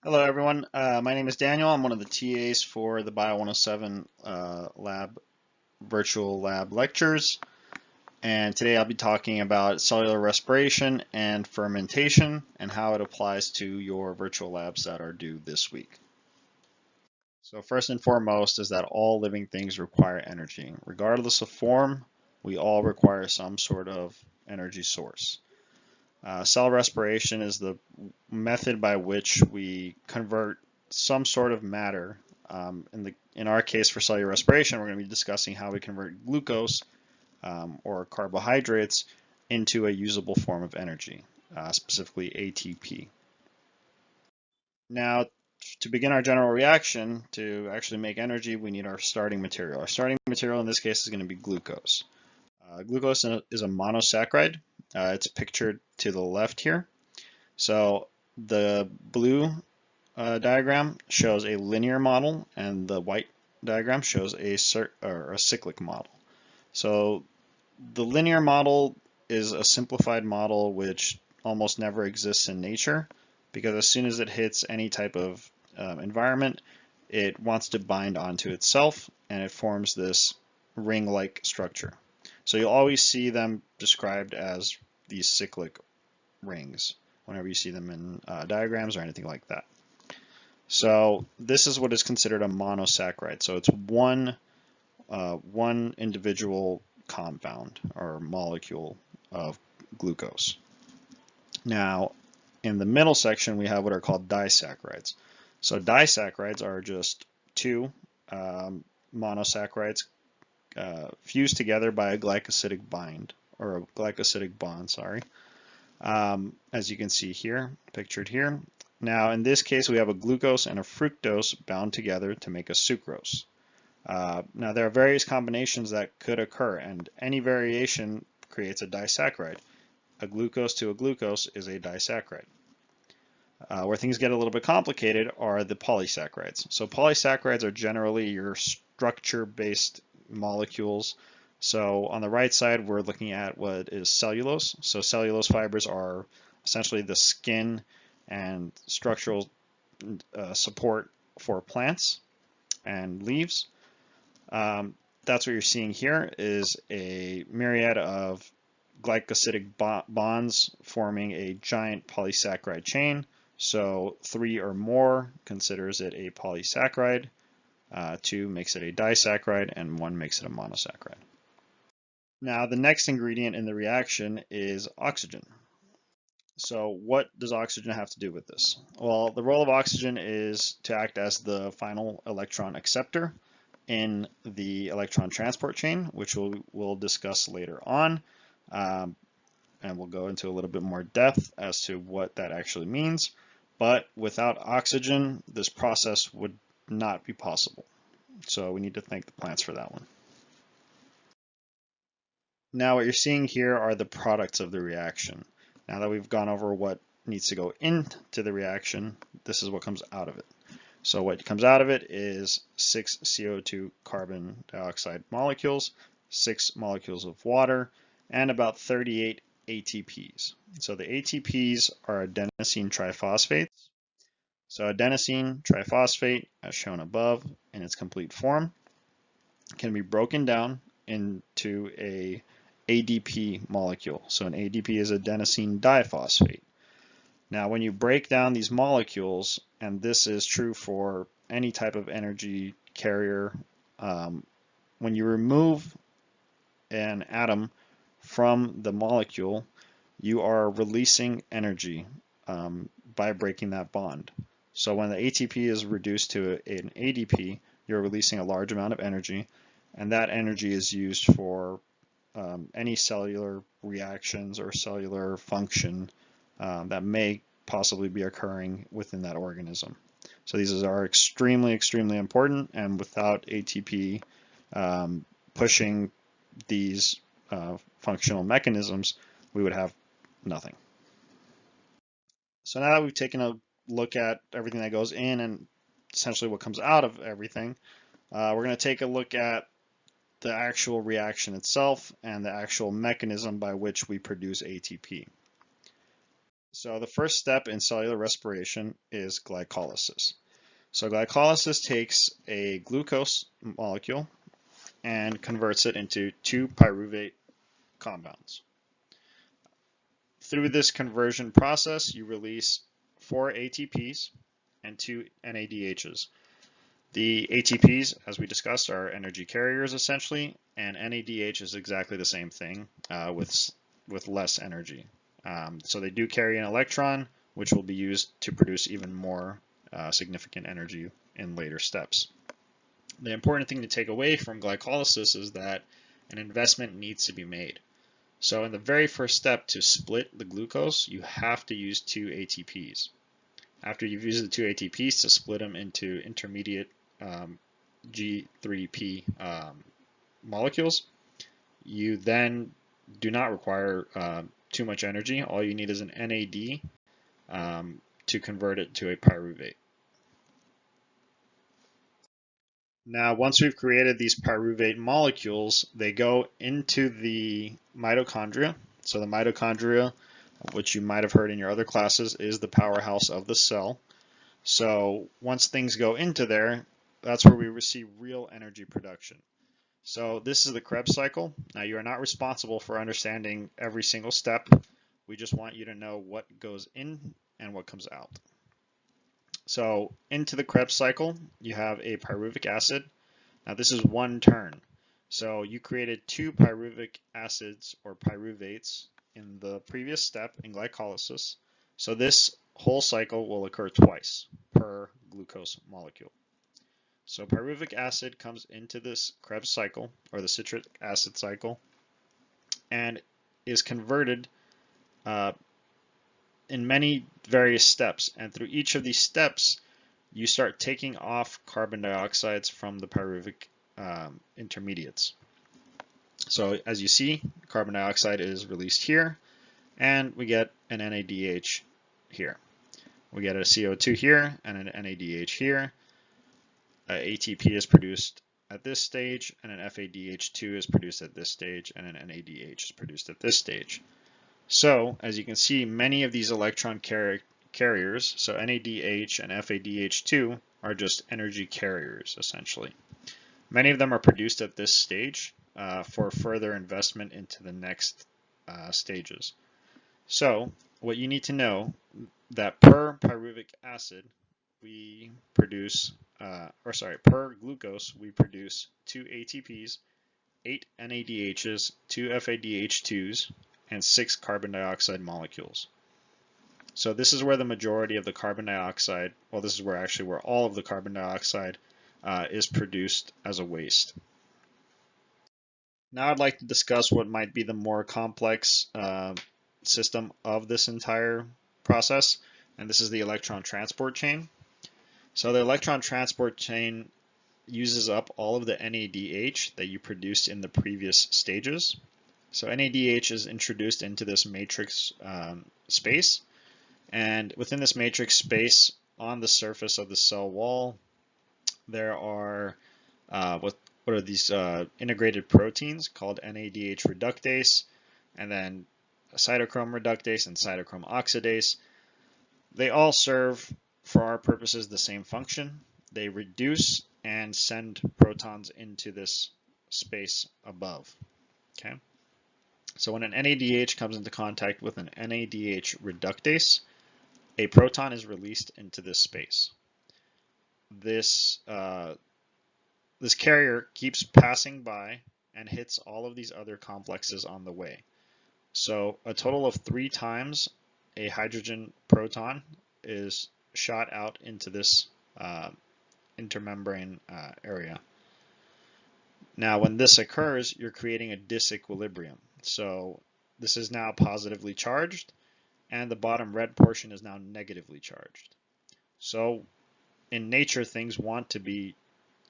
Hello, everyone. My name is Daniel. I'm one of the TAs for the Bio 107 lab virtual lab lectures. And today I'll be talking about cellular respiration and fermentation and how it applies to your virtual labs that are due this week. So first and foremost is that all living things require energy. Regardless of form, we all require some sort of energy source. Cell respiration is the method by which we convert some sort of matter. In our case for cellular respiration, we're going to be discussing how we convert glucose or carbohydrates into a usable form of energy, specifically ATP. Now, to begin our general reaction, to actually make energy, we need our starting material. Our starting material in this case is going to be glucose. Glucose is a monosaccharide. It's pictured to the left here. So the blue diagram shows a linear model, and the white diagram shows a cyclic model. So the linear model is a simplified model which almost never exists in nature, because as soon as it hits any type of environment, it wants to bind onto itself, and it forms this ring-like structure. So you'll always see them described as these cyclic rings whenever you see them in diagrams or anything like that. So this is what is considered a monosaccharide. So it's one individual compound or molecule of glucose. Now, in the middle section, we have what are called disaccharides. So disaccharides are just two monosaccharides fused together by a glycosidic bond, sorry. As you can see here, pictured here. Now, in this case, we have a glucose and a fructose bound together to make a sucrose. Now, there are various combinations that could occur, and any variation creates a disaccharide. A glucose to a glucose is a disaccharide. Where things get a little bit complicated are the polysaccharides. So polysaccharides are generally your structure-based molecules. So on the right side, we're looking at what is cellulose. So cellulose fibers are essentially the skin and structural support for plants and leaves. That's what you're seeing here is a myriad of glycosidic bonds forming a giant polysaccharide chain. So 3 or more considers it a polysaccharide, 2 makes it a disaccharide, and 1 makes it a monosaccharide. Now, the next ingredient in the reaction is oxygen. So what does oxygen have to do with this? Well, the role of oxygen is to act as the final electron acceptor in the electron transport chain, which we'll discuss later on. And we'll go into a little bit more depth as to what that actually means. But without oxygen, this process would not be possible. So we need to thank the plants for that one. Now what you're seeing here are the products of the reaction. Now that we've gone over what needs to go into the reaction, this is what comes out of it. So what comes out of it is 6 CO2 carbon dioxide molecules, 6 molecules of water, and about 38 ATPs. So the ATPs are adenosine triphosphates. So adenosine triphosphate, as shown above in its complete form, can be broken down into a ADP molecule. So an ADP is adenosine diphosphate. Now, when you break down these molecules, and this is true for any type of energy carrier, when you remove an atom from the molecule, you are releasing energy by breaking that bond. So when the ATP is reduced to an ADP, you're releasing a large amount of energy, and that energy is used for any cellular reactions or cellular function that may possibly be occurring within that organism. So these are extremely, extremely important, and without ATP pushing these functional mechanisms, we would have nothing. So now that we've taken a look at everything that goes in and essentially what comes out of everything, we're going to take a look at the actual reaction itself and the actual mechanism by which we produce ATP. So the first step in cellular respiration is glycolysis. So glycolysis takes a glucose molecule and converts it into two pyruvate compounds. Through this conversion process, you release 4 ATPs and 2 NADHs. The ATPs, as we discussed, are energy carriers essentially, and NADH is exactly the same thing with less energy. So they do carry an electron, which will be used to produce even more significant energy in later steps. The important thing to take away from glycolysis is that an investment needs to be made. So in the very first step to split the glucose, you have to use 2 ATPs. After you've used the 2 ATPs to split them into intermediate G3P molecules, you then do not require too much energy. All you need is an NAD to convert it to a pyruvate. Now, once we've created these pyruvate molecules, they go into the mitochondria. So the mitochondria, which you might have heard in your other classes, is the powerhouse of the cell. So once things go into there, that's where we receive real energy production. So this is the Krebs cycle. Now you are not responsible for understanding every single step. We just want you to know what goes in and what comes out. So into the Krebs cycle, you have a pyruvic acid. Now this is one turn. So you created 2 pyruvic acids or pyruvates in the previous step in glycolysis. So this whole cycle will occur twice per glucose molecule. So pyruvic acid comes into this Krebs cycle or the citric acid cycle and is converted in many various steps. And through each of these steps, you start taking off carbon dioxides from the pyruvic intermediates. So as you see, carbon dioxide is released here, and we get an NADH here. We get a CO2 here and an NADH here. ATP is produced at this stage, and an FADH2 is produced at this stage, and an NADH is produced at this stage. So, as you can see, many of these electron carriers, so NADH and FADH2, are just energy carriers, essentially. Many of them are produced at this stage for further investment into the next stages. So, what you need to know that per pyruvic acid, we produce, per glucose, we produce 2 ATPs, 8 NADHs, 2 FADH2s, and 6 carbon dioxide molecules. So this is where the majority of the carbon dioxide, well, this is where all of the carbon dioxide is produced as a waste. Now I'd like to discuss what might be the more complex system of this entire process, and this is the electron transport chain. So the electron transport chain uses up all of the NADH that you produced in the previous stages. So NADH is introduced into this matrix space, and within this matrix space, on the surface of the cell wall, there are what are these integrated proteins called NADH reductase, and then cytochrome reductase and cytochrome oxidase. They all serve, for our purposes, the same function. They reduce and send protons into this space above. Okay. So when an NADH comes into contact with an NADH reductase, a proton is released into this space. This carrier keeps passing by and hits all of these other complexes on the way. So a total of 3 times a hydrogen proton is shot out into this intermembrane area. Now, when this occurs, you're creating a disequilibrium. So this is now positively charged, and the bottom red portion is now negatively charged. So in nature, things want to be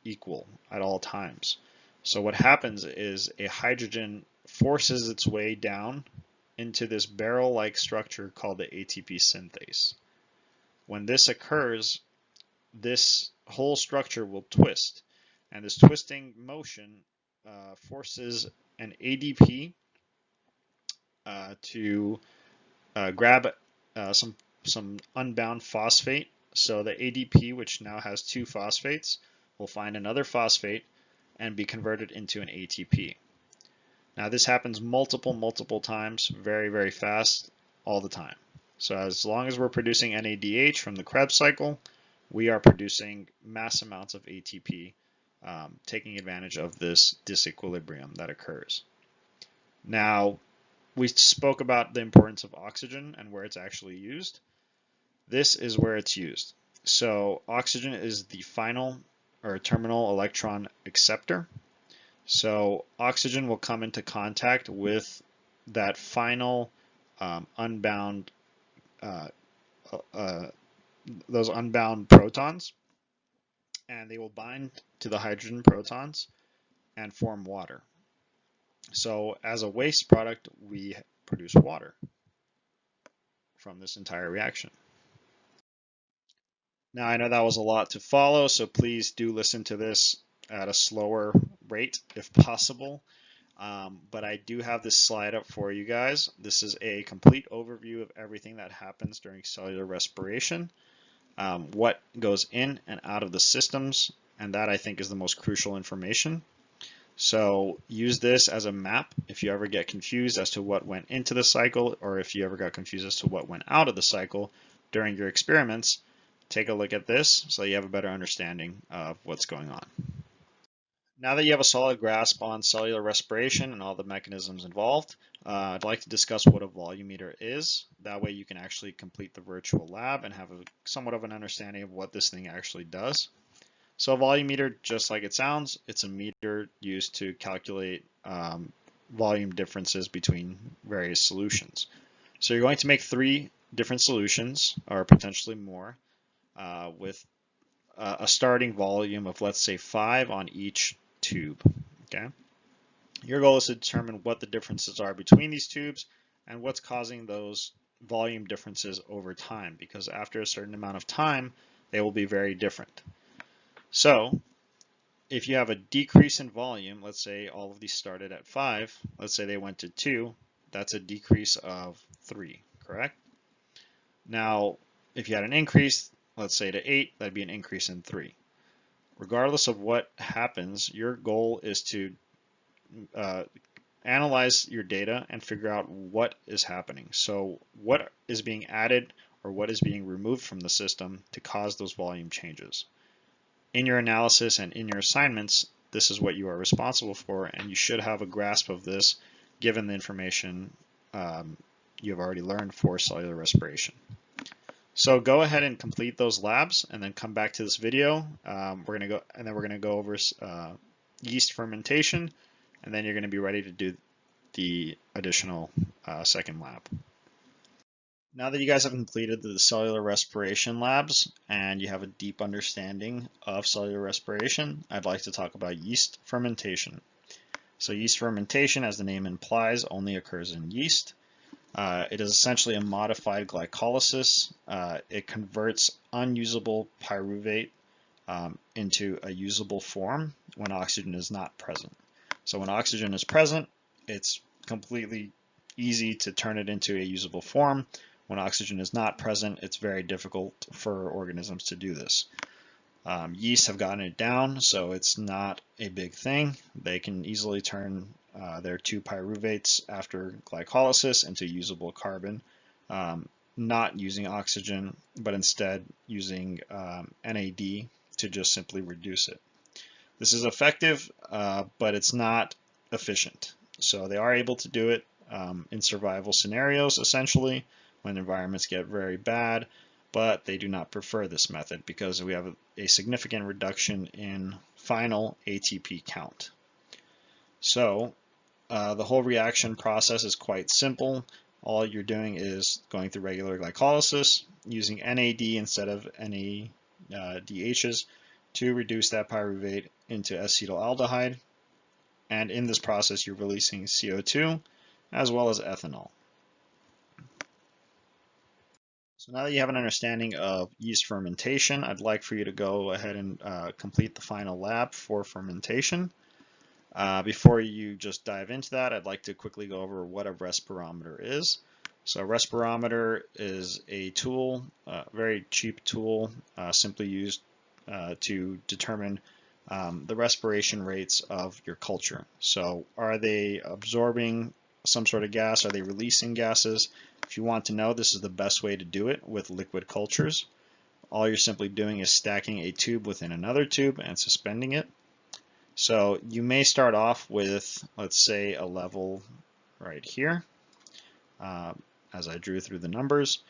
equal at all times. So what happens is a hydrogen forces its way down into this barrel-like structure called the ATP synthase. When this occurs, this whole structure will twist, and this twisting motion forces an ADP to grab some unbound phosphate. So the ADP, which now has two phosphates, will find another phosphate and be converted into an ATP. Now this happens multiple times, very fast, all the time. So as long as we're producing NADH from the Krebs cycle, we are producing mass amounts of ATP, taking advantage of this disequilibrium that occurs. Now, we spoke about the importance of oxygen and where it's actually used. This is where it's used. So oxygen is the final or terminal electron acceptor. So oxygen will come into contact with that final unbound, those unbound protons, and they will bind to the hydrogen protons and form water. So as a waste product, we produce water from this entire reaction. Now I know that was a lot to follow, so please do listen to this at a slower rate if possible. But I do have this slide up for you guys. This is a complete overview of everything that happens during cellular respiration, what goes in and out of the systems, and that I think is the most crucial information. So use this as a map if you ever get confused as to what went into the cycle, or if you ever got confused as to what went out of the cycle during your experiments. Take a look at this so you have a better understanding of what's going on. Now that you have a solid grasp on cellular respiration and all the mechanisms involved, I'd like to discuss what a volumeter is. That way you can actually complete the virtual lab and have somewhat of an understanding of what this thing actually does. So a volumeter, just like it sounds, it's a meter used to calculate volume differences between various solutions. So you're going to make 3 different solutions, or potentially more, with a starting volume of, let's say, 5 on each tube. Okay. Your goal is to determine what the differences are between these tubes and what's causing those volume differences over time, because after a certain amount of time, they will be very different. So if you have a decrease in volume, let's say all of these started at 5, let's say they went to 2, that's a decrease of 3, correct? Now, if you had an increase, let's say to 8, that'd be an increase in 3. Regardless of what happens, your goal is to analyze your data and figure out what is happening. So what is being added or what is being removed from the system to cause those volume changes. In your analysis and in your assignments, this is what you are responsible for, and you should have a grasp of this given the information you have already learned for cellular respiration. So go ahead and complete those labs and then come back to this video. We're going to go over yeast fermentation, and then you're going to be ready to do the additional second lab. Now that you guys have completed the cellular respiration labs and you have a deep understanding of cellular respiration, I'd like to talk about yeast fermentation. So yeast fermentation, as the name implies, only occurs in yeast. It is essentially a modified glycolysis. It converts unusable pyruvate into a usable form when oxygen is not present. So when oxygen is present, it's completely easy to turn it into a usable form. When oxygen is not present, it's very difficult for organisms to do this. Yeast have gotten it down, so it's not a big thing. They can easily turn their 2 pyruvates after glycolysis into usable carbon, not using oxygen, but instead using NAD to just simply reduce it. This is effective, but it's not efficient. So they are able to do it in survival scenarios, essentially, when environments get very bad, but they do not prefer this method because we have a significant reduction in final ATP count. So the whole reaction process is quite simple. All you're doing is going through regular glycolysis, using NAD instead of NADHs to reduce that pyruvate into acetaldehyde. And in this process, you're releasing CO2 as well as ethanol. So now that you have an understanding of yeast fermentation, I'd like for you to go ahead and complete the final lab for fermentation. Before you just dive into that, I'd like to quickly go over what a respirometer is. So respirometer is a tool, a very cheap tool, simply used to determine the respiration rates of your culture. So are they absorbing some sort of gas? Are they releasing gases? If you want to know, this is the best way to do it with liquid cultures. All you're simply doing is stacking a tube within another tube and suspending it. So you may start off with, let's say, a level right here, as I drew through the numbers.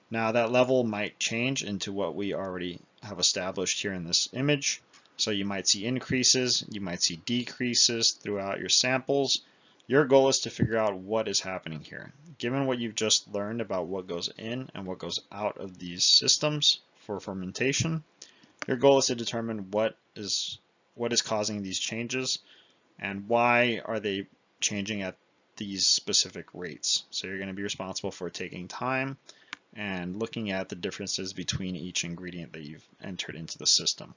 Now that level might change into what we already have established here in this image. So you might see increases, you might see decreases throughout your samples. Your goal is to figure out what is happening here. Given what you've just learned about what goes in and what goes out of these systems for fermentation, your goal is to determine what is causing these changes and why are they changing at these specific rates. So you're going to be responsible for taking time and looking at the differences between each ingredient that you've entered into the system.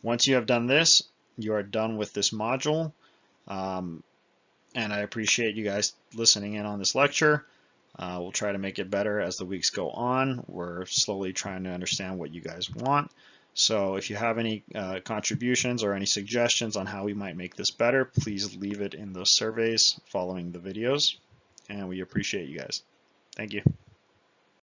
Once you have done this, you are done with this module. And I appreciate you guys listening in on this lecture. We'll try to make it better as the weeks go on. We're slowly trying to understand what you guys want. So if you have any contributions or any suggestions on how we might make this better, please leave it in those surveys following the videos. And we appreciate you guys. Thank you.